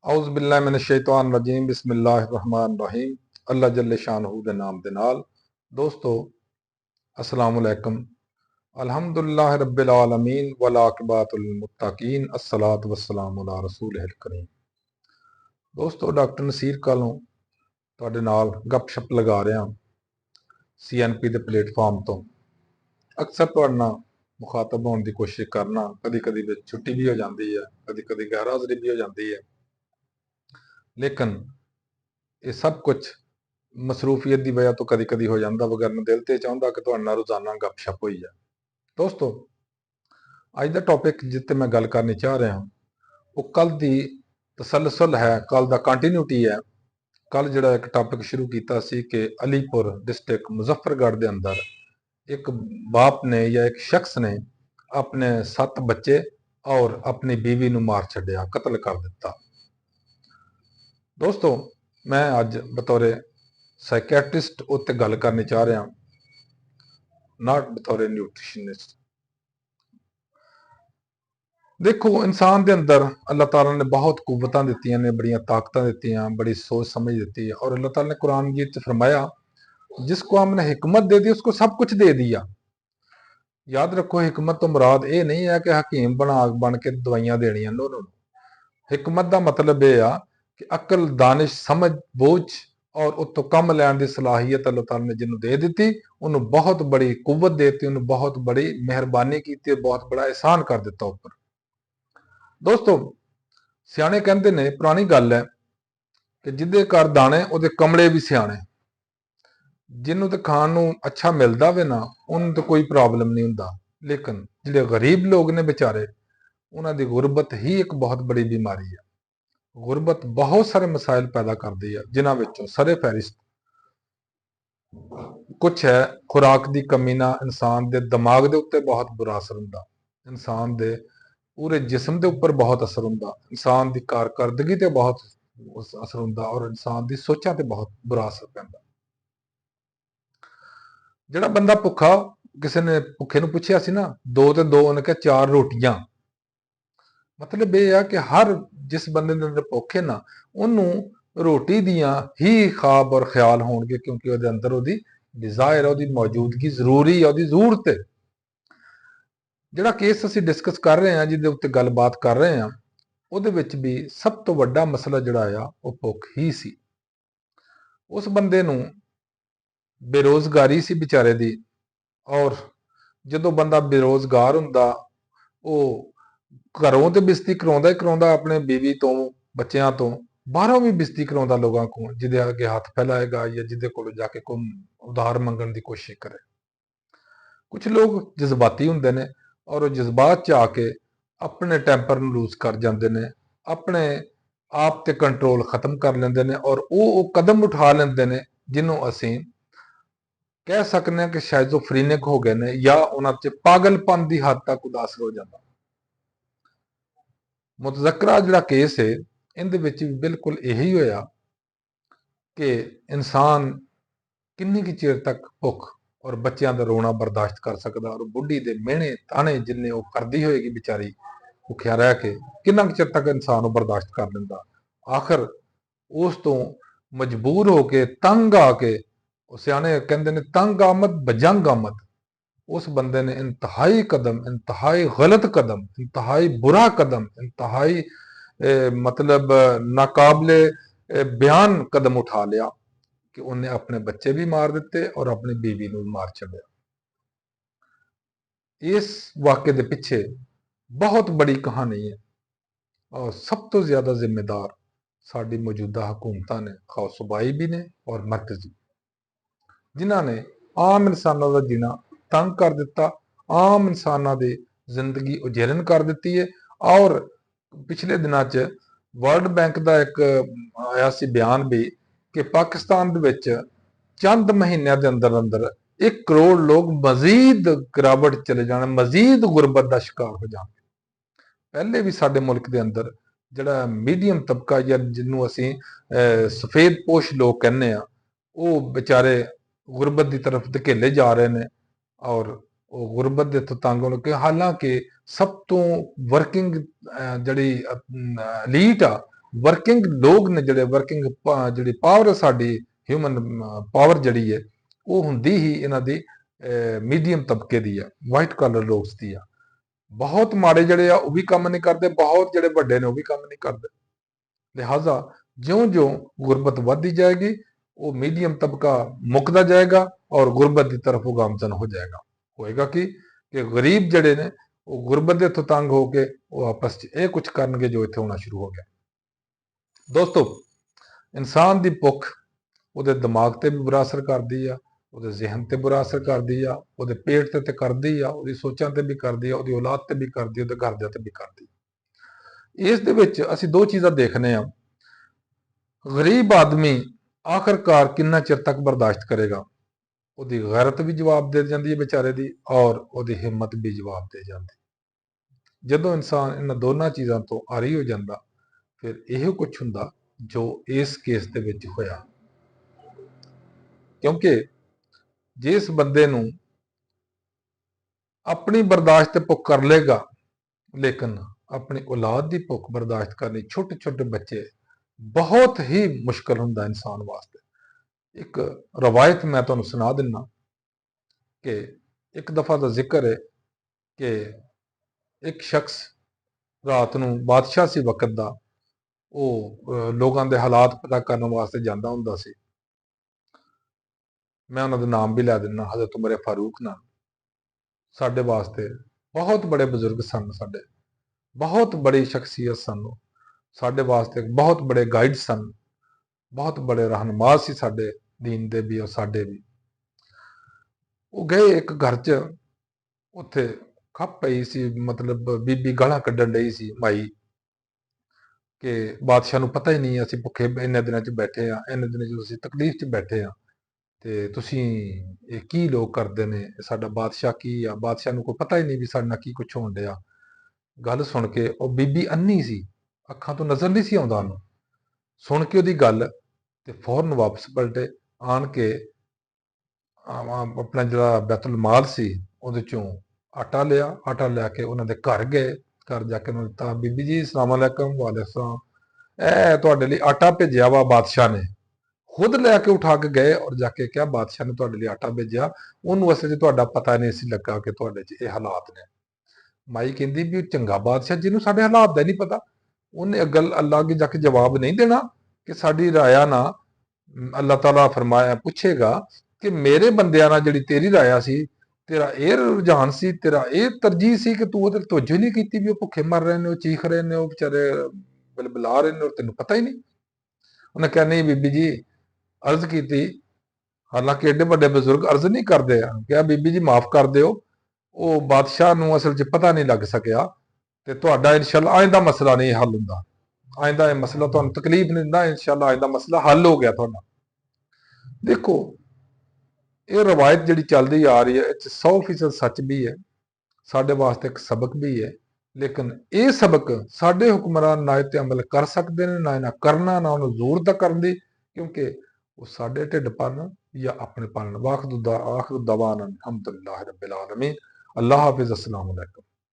औज़ बिल्लाहि मिनश शैतानिर रजीम बिस्मिल्लाहिर रहमानिर रहीम। अल्लाह जल्ले शानहू दे नाम दे नाल। दोस्तों अस्सलाम वालेकुम। अल्हम्दुलिल्लाहि रब्बिल आलमीन वल आक़िबतुल मुत्तकीन अस्सलातु वस्सलामु अला रसूलिहिल करीम। दोस्तों डॉक्टर नसीर कालों तुहाडे नाल गपशप लगा रहा CNP दे प्लेटफॉर्म तो। अक्सर तुहाडे नाल मुखातब होने की कोशिश करना, कदी कदी विच छुट्टी भी हो जाती है, कदी कदी गैर हाज़री भी हो जाती है, लेकिन ये सब कुछ मसरूफियत की वजह तो कदी कदी हो जाता, वगैरह दिल तो चाहता कि तुहाडे नाल रोजाना गपशप हो जाए। दोस्तों अज का टॉपिक जिते मैं गल करनी चाह रहा हूँ वो कल की तसलसल है, कल का कंटीन्यूटी है। कल जो एक टॉपिक शुरू किया कि अलीपुर डिस्ट्रिक्ट मुजफ्फरगढ़ के अंदर एक बाप ने या एक शख्स ने अपने 7 बच्चे और अपनी बीवी को मार छड्या, कतल कर दिता। दोस्तों मैं अज बतौरे साइकैट्रिस्ट उत्ते गल करनी चाह रहा, नॉट बतौरे न्यूट्रिशनिस्ट। देखो इंसान के अंदर अल्लाह ताला ने बहुत कुव्वतां दित्तियां ने, बड़ियां ताकतां दित्तियां, बड़ी सोच समझ दी है। और अल्लाह ताला ने कुरान जी च फरमाया जिसको हमने हिकमत दे दी उसको सब कुछ दे दिया। याद रखो हिकमत तो मुराद ये नहीं है कि हकीम बन के दवाइयां देनियां। नो नो, हिकमत का मतलब यह आ कि अकल, दानिश, समझ, बोझ और उत्तों कम लैन की सलाहियत अल्लाह ताला ने जिन्होंने दे दी, उन्होंने बहुत बड़ी कुव्वत देती, उन्होंने बहुत बड़ी मेहरबानी की, बहुत बड़ा एहसान कर दिता ऊपर। दोस्तों सियाने कहते ने, पुरानी गल है कि जिदे घर दाने उहदे कमले भी सियाने। जिन्हों तो खाण नूं अच्छा मिलता वे ना उन्होंने तो कोई प्रॉब्लम नहीं हुंदा, लेकिन जिहड़े गरीब लोग ने बेचारे उन्हों की गुरबत ही एक बहुत बड़ी बीमारी है। गुरबत बहुत सारे मसाइल पैदा करती है, जिन्हां विचों सरे फहरिस्त कुछ है। खुराक की कमी ना इंसान के दिमाग के उत्ते बहुत बुरा असर हुंदा, इंसान के पूरे जिस्म के उपर बहुत असर हुंदा, इंसान की कारकरदगी ते बहुत असर हुंदा और इंसान की सोचां ते बहुत बुरा असर पैंदा। जिहड़ा बंदा भुखा, किसी ने भुखे नूं पुछया सी ना, 2 ते 2 उन्हें कहा 4 रोटियां। मतलब यह है कि हर जिस बंदे दे अंदर भुख है ना उन्होंने रोटी दियां ही ख्वाब और ख्याल होणगे, क्योंकि उहदे अंदर उहदी डिजायर है, उहदी मौजूदगी जरूरी है, उहदी जरूरत है। जिहड़ा केस असीं डिस्कस कर रहे हैं, जिहदे उत्ते गलबात कर रहे हैं, उहदे विच भी सब तो वड्डा मसला जिहड़ा आ वो भुख ही सी। उस बंदे नूं बेरोजगारी सी बेचारे दी, और जदों बंदा बेरोजगार हुंदा ਉਹ घरों तो बेइज्जती कराउंदा ही कराउंदा अपने बीवी तो, बच्चों तो, बाहरों भी बेइज्जती कराउंदा लोगों को, जिहदे अगे हाथ फैलाएगा या जिहदे कोल जाके कोई उधार मंगण की कोशिश करे। कुछ लोग जज्बाती हुंदे ने और वो जज्बात च आके अपने टैंपर नूं लूज कर जाते हैं, अपने आप ते कंट्रोल खत्म कर लेंदे ने और वो कदम उठा लेंदे ने जिन्हों असीं कह सकते हैं कि शायद वो फ्रीनिक हो गए ने या उन्हां च पागलपन की हद तक उदा असर हो जाता। मुतजकरा जिहड़ा केस है इहदे विच भी बिल्कुल यही होया कि इंसान किन्नी की चिर तक भुख और बच्चों का रोना बर्दाश्त कर सकता, और बुढ़ी के मेहने ताने जिन्ने वो करती होएगी बेचारी भुखिया रह के, किन्ना कुछ चिर तक इंसान वो बर्दाश्त कर लेंदा। आखिर उस तो मजबूर होके तंग आके, सियाने कहते ने तंग आमद बजंग आमद, उस बंदे ने इंतहाई कदम, इंतहाई गलत कदम, इंतहाई बुरा कदम, इंतहाई मतलब नाकाबले बयान कदम उठा लिया कि उन्हें अपने बच्चे भी मार दिते और अपनी बीवी को मार छड्या। इस वाक़े के पिछे बहुत बड़ी कहानी है और सब तो ज्यादा जिम्मेदार साडी मौजूदा हुकूमतां ने, खास सूबाई भी ने और मरकजी, जिन्होंने आम इंसानों का जीना तंग कर दिता, आम इंसानों की जिंदगी उजेरन कर दी है। और पिछले दिनों च वर्ल्ड बैंक का एक आया सी बयान भी कि पाकिस्तान दे विच चंद महीनों के अंदर अंदर 1 करोड़ लोग मजीद गिरावट चले जाने, मजीद गुरबत का शिकार हो जाए। पहले भी साडे मुल्क के अंदर जिहड़ा मीडियम तबका या जिन्हों असीं सफेद पोश लोग कहने आ, वो बेचारे गुरबत की तरफ धकेले जा रहे हैं और वो गुरबत के तो तंग होने के। हालांकि सब तो वर्किंग जिहड़ी लीट आ ਵਰਕਿੰਗ ਲੋਕ ਨੇ ਜਿਹੜੇ ਵਰਕਿੰਗ ਜਿਹੜੀ ਪਾਵਰ ਸਾਡੀ ਹਿਊਮਨ ਪਾਵਰ ਜਿਹੜੀ ਹੈ ਉਹ ਹੁੰਦੀ ਹੀ ਇਹਨਾਂ ਦੀ ਮੀਡੀਅਮ ਤਬਕੇ ਦੀ ਆ, ਵਾਈਟ ਕਾਲਰ ਲੋਕਸ ਦੀ ਆ। ਬਹੁਤ ਮਾੜੇ ਜਿਹੜੇ ਆ ਉਹ ਵੀ ਕੰਮ ਨਹੀਂ ਕਰਦੇ, ਬਹੁਤ ਜਿਹੜੇ ਵੱਡੇ ਨੇ ਉਹ ਵੀ ਕੰਮ ਨਹੀਂ ਕਰਦੇ। ਲਿਹਾਜ਼ਾ ਜਿਉਂ-ਜਿਉਂ ਗੁਰਬਤ ਵੱਧਦੀ ਜਾਏਗੀ ਉਹ ਮੀਡੀਅਮ ਤਬਕਾ ਮੁੱਕਦਾ ਜਾਏਗਾ ਔਰ ਗੁਰਬਤ ਦੀ ਤਰਫ ਉਹ ਗਾਮਜ਼ਨ ਹੋ ਜਾਏਗਾ। ਹੋਏਗਾ ਕਿ ਗਰੀਬ ਜਿਹੜੇ ਨੇ ਉਹ ਗੁਰਬਤ ਦੇ ਤੋਂ ਤੰਗ ਹੋ ਕੇ ਉਹ ਆਪਸ 'ਚ ਇਹ ਕੁਝ ਕਰਨਗੇ ਜੋ ਇੱਥੇ ਹੋਣਾ ਸ਼ੁਰੂ ਹੋ ਗਿਆ। ਦੋਸਤੋ, ਇਨਸਾਨ ਦੀ ਭੁੱਖ ਉਹਦੇ ਦਿਮਾਗ ਤੇ ਵੀ ਬੁਰਾ ਅਸਰ ਕਰਦੀ ਆ, ਉਹਦੇ ਜ਼ਿਹਨ ਤੇ ਬੁਰਾ ਅਸਰ ਕਰਦੀ ਆ, ਉਹਦੇ ਪੇਟ ਤੇ ਕਰਦੀ ਆ, ਉਹਦੀ ਸੋਚਾਂ ਤੇ ਵੀ ਕਰਦੀ ਆ, ਉਹਦੀ ਔਲਾਦ ਤੇ ਵੀ ਕਰਦੀ ਆ, ਉਹਦੇ ਘਰਦਿਆਂ ਤੇ ਵੀ ਕਰਦੀ ਆ। ਇਸ ਦੇ ਵਿੱਚ ਅਸੀਂ ਦੋ ਚੀਜ਼ਾਂ ਦੇਖਨੇ ਆ। ਗਰੀਬ ਆਦਮੀ ਆਖਰਕਾਰ ਕਿੰਨਾ ਚਿਰ ਤੱਕ ਬਰਦਾਸ਼ਤ ਕਰੇਗਾ। ਉਹਦੀ ਗੈਰਤ ਵੀ ਜਵਾਬ ਦੇ ਜਾਂਦੀ ਹੈ ਵਿਚਾਰੇ ਦੀ ਔਰ ਉਹਦੀ ਹਿੰਮਤ ਵੀ ਜਵਾਬ ਦੇ ਜਾਂਦੀ। ਜਦੋਂ ਇਨਸਾਨ ਇਹਨਾਂ ਦੋਨਾਂ ਚੀਜ਼ਾਂ ਤੋਂ ਆਰੀ ਹੋ ਜਾਂਦਾ ਫਿਰ ਇਹੋ ਕੁਝ ਹੁੰਦਾ ਜੋ ਇਸ ਕੇਸ ਦੇ ਵਿੱਚ ਹੋਇਆ। ਕਿਉਂਕਿ ਜਿਸ ਬੰਦੇ ਨੂੰ ਆਪਣੀ ਬਰਦਾਸ਼ਤ ਤੇ ਭੁੱਖ ਕਰ ਲੇਗਾ, ਲੇਕਿਨ ਆਪਣੀ ਔਲਾਦ ਦੀ ਭੁੱਖ ਬਰਦਾਸ਼ਤ ਕਰਨੀ, ਛੋਟੇ ਛੋਟੇ ਬੱਚੇ, ਬਹੁਤ ਹੀ ਮੁਸ਼ਕਲ ਹੁੰਦਾ ਇਨਸਾਨ ਵਾਸਤੇ। ਇੱਕ ਰਵਾਇਤ ਮੈਂ ਤੁਹਾਨੂੰ ਸੁਣਾ ਦਿੰਦਾ ਕਿ ਇੱਕ ਦਫਾ ਦਾ ਜ਼ਿਕਰ ਹੈ ਕਿ ਇੱਕ ਸ਼ਖਸ ਰਾਤ ਨੂੰ ਬਾਦਸ਼ਾਹ ਸੀ ਵਕਤ ਦਾ, ਉਹ ਲੋਕਾਂ ਦੇ ਹਾਲਾਤ ਪਤਾ ਕਰਨ ਵਾਸਤੇ ਜਾਂਦਾ ਹੁੰਦਾ ਸੀ। ਮੈਂ ਉਹਨਾਂ ਦਾ ਨਾਮ ਵੀ ਲੈ ਦਿੰਦਾ, ਹਜ਼ਰਤ ਉਮਰ ਫਾਰੂਕ ਨਾਲ। ਸਾਡੇ ਵਾਸਤੇ ਬਹੁਤ ਬੜੇ ਬਜ਼ੁਰਗ ਸਨ, ਸਾਡੇ ਬਹੁਤ ਬੜੀ ਸ਼ਖਸੀਅਤ ਸਨ, ਸਾਡੇ ਵਾਸਤੇ ਬਹੁਤ ਬੜੇ ਗਾਈਡ ਸਨ, ਬਹੁਤ ਬੜੇ ਰਹਿਨੁਮਾ ਸੀ ਸਾਡੇ ਦੀਨ ਦੇ ਵੀ ਔਰ ਸਾਡੇ ਵੀ। ਉਹ ਗਏ ਇੱਕ ਘਰ 'ਚ, ਉੱਥੇ ਖੱਪ ਪਈ ਸੀ, ਮਤਲਬ ਬੀਬੀ ਗਾਲਾਂ ਕੱਢਣ ਡਈ ਸੀ ਮਾਈ ਕਿ ਬਾਦਸ਼ਾਹ ਨੂੰ ਪਤਾ ਹੀ ਨਹੀਂ ਅਸੀਂ ਭੁੱਖੇ ਇੰਨੇ ਦਿਨਾਂ 'ਚ ਬੈਠੇ ਆ, ਇੰਨੇ ਦਿਨਾਂ 'ਚ ਅਸੀਂ ਤਕਲੀਫ 'ਚ ਬੈਠੇ ਆ ਤੇ ਤੁਸੀਂ ਇਹ ਕੀ ਲੋਕ ਕਰਦੇ ਨੇ, ਸਾਡਾ ਬਾਦਸ਼ਾਹ ਕੀ ਆ, ਬਾਦਸ਼ਾਹ ਨੂੰ ਕੋਈ ਪਤਾ ਹੀ ਨਹੀਂ ਵੀ ਸਾਡੇ ਨਾਲ ਕੀ ਕੁਛ ਹੋਣ ਡਿਆ। ਗੱਲ ਸੁਣ ਕੇ ਉਹ ਬੀਬੀ ਅੰਨੀ ਸੀ, ਅੱਖਾਂ ਤੋਂ ਨਜ਼ਰ ਨਹੀਂ ਸੀ ਆਉਂਦਾ ਉਹਨੂੰ। ਸੁਣ ਕੇ ਉਹਦੀ ਗੱਲ ਤੇ ਫੌਰਨ ਵਾਪਸ ਪਲਟੇ, ਆਣ ਕੇ ਆਪਣਾ ਜਿਹੜਾ ਬੈਤੁਲ ਮਾਲ ਸੀ ਉਹਦੇ ਚੋਂ ਆਟਾ ਲਿਆ, ਆਟਾ ਲੈ ਕੇ ਉਹਨਾਂ ਦੇ ਘਰ ਗਏ। ਘਰ ਜਾ ਕੇ ਉਹਨੂੰ ਦਿੱਤਾ, ਬੀਬੀ ਜੀ ਅਸਲਾਮ ਅਲੈਕਮ। ਵਾਲੇਕੁਮ ਸਲਾਮ। ਇਹ ਤੁਹਾਡੇ ਲਈ ਆਟਾ ਭੇਜਿਆ ਵਾ ਬਾਦਸ਼ਾਹ ਨੇ। ਖੁਦ ਲੈ ਕੇ ਉਠਾ ਕੇ ਗਏ ਔਰ ਜਾ ਕੇ ਕਿਹਾ ਬਾਦਸ਼ਾਹ ਨੇ ਤੁਹਾਡੇ ਲਈ ਆਟਾ ਭੇਜਿਆ, ਉਹਨੂੰ ਅਸਲ 'ਚ ਤੁਹਾਡਾ ਪਤਾ ਨਹੀਂ ਸੀ ਲੱਗਾ ਕਿ ਤੁਹਾਡੇ 'ਚ ਇਹ ਹਾਲਾਤ ਨੇ। ਮਾਈ ਕਹਿੰਦੀ ਵੀ ਉਹ ਚੰਗਾ ਬਾਦਸ਼ਾਹ ਜਿਹਨੂੰ ਸਾਡੇ ਹਾਲਾਤ ਦਾ ਨਹੀਂ ਪਤਾ, ਉਹਨੇ ਅੱਲਾ ਅੱਗੇ ਜਾ ਕੇ ਜਵਾਬ ਨਹੀਂ ਦੇਣਾ ਕਿ ਸਾਡੀ ਰਾਇਆ ਨਾ ਅੱਲਾਹ ਤਾਲਾ ਫਰਮਾਇਆ ਪੁੱਛੇਗਾ ਕਿ ਮੇਰੇ ਬੰਦਿਆਂ ਨਾਲ ਜਿਹੜੀ ਤੇਰੀ ਰਾਇਆ ਸੀ, ਤੇਰਾ ਇਹ ਰੁਝਾਨ ਸੀ, ਤੇਰਾ ਇਹ ਤਰਜੀਹ ਸੀ ਕਿ ਤੂੰ ਉਹਦੇ ਤੋਜੋ ਨਹੀਂ ਕੀਤੀ ਵੀ ਉਹ ਭੁੱਖੇ ਮਰ ਰਹੇ ਨੇ, ਉਹ ਚੀਖ ਰਹੇ ਨੇ, ਉਹ ਵਿਚਾਰੇ ਬਲਬਲਾ ਰਹੇ ਨੇ ਔਰ ਤੈਨੂੰ ਪਤਾ ਹੀ ਨਹੀਂ। ਉਹਨੇ ਕਿਹਾ ਨਹੀਂ ਬੀਬੀ ਜੀ, ਅਰਜ਼ ਕੀਤੀ, ਹਾਲਾਂਕਿ ਏਡੇ ਵੱਡੇ ਬਜ਼ੁਰਗ ਅਰਜ਼ ਨਹੀਂ ਕਰਦੇ ਆ, ਕਿਹਾ ਬੀਬੀ ਜੀ ਮਾਫ ਕਰ ਦਿਓ, ਉਹ ਬਾਦਸ਼ਾਹ ਨੂੰ ਅਸਲ 'ਚ ਪਤਾ ਨਹੀਂ ਲੱਗ ਸਕਿਆ ਤੇ ਤੁਹਾਡਾ ਇਨਸ਼ਾਅੱਲਾ ਆਇੰਦਾ ਮਸਲਾ ਨਹੀਂ ਹੱਲ ਹੁੰਦਾ, ਆਇੰਦਾ ਇਹ ਮਸਲਾ ਤੁਹਾਨੂੰ ਤਕਲੀਫ ਨਹੀਂ ਦਿੰਦਾ, ਇਨਸ਼ਾਅੱਲਾ ਆਇੰਦਾ ਮਸਲਾ ਹੱਲ ਹੋ ਗਿਆ ਤੁਹਾਡਾ। ਦੇਖੋ, ਇਹ ਰਵਾਇਤ ਜਿਹੜੀ ਚੱਲਦੀ ਆ ਰਹੀ ਹੈ ਇਹ 'ਚ 100% ਸੱਚ ਵੀ ਹੈ, ਸਾਡੇ ਵਾਸਤੇ ਇੱਕ ਸਬਕ ਵੀ ਹੈ, ਲੇਕਿਨ ਇਹ ਸਬਕ ਸਾਡੇ ਹੁਕਮਰਾਨ ਨਾ ਇਹ ਤੇ ਅਮਲ ਕਰ ਸਕਦੇ ਨੇ, ਨਾ ਇਹਨਾਂ ਕਰਨਾ, ਨਾ ਉਹਨੂੰ ਜ਼ੋਰ ਤੱਕ ਕਰਨ ਦੀ, ਕਿਉਂਕਿ ਉਹ ਸਾਡੇ ਢਿੱਡ ਪਾਲਣ ਜਾਂ ਆਪਣੇ ਪਾਲਣ। ਆਖਿਰ ਦਵਾਨਾ ਅਲਹਮਦੁਲਿल्लाह रब्बिल आलमीन। अल्लाह हाफिज़। अस्सलाम वालेकुम।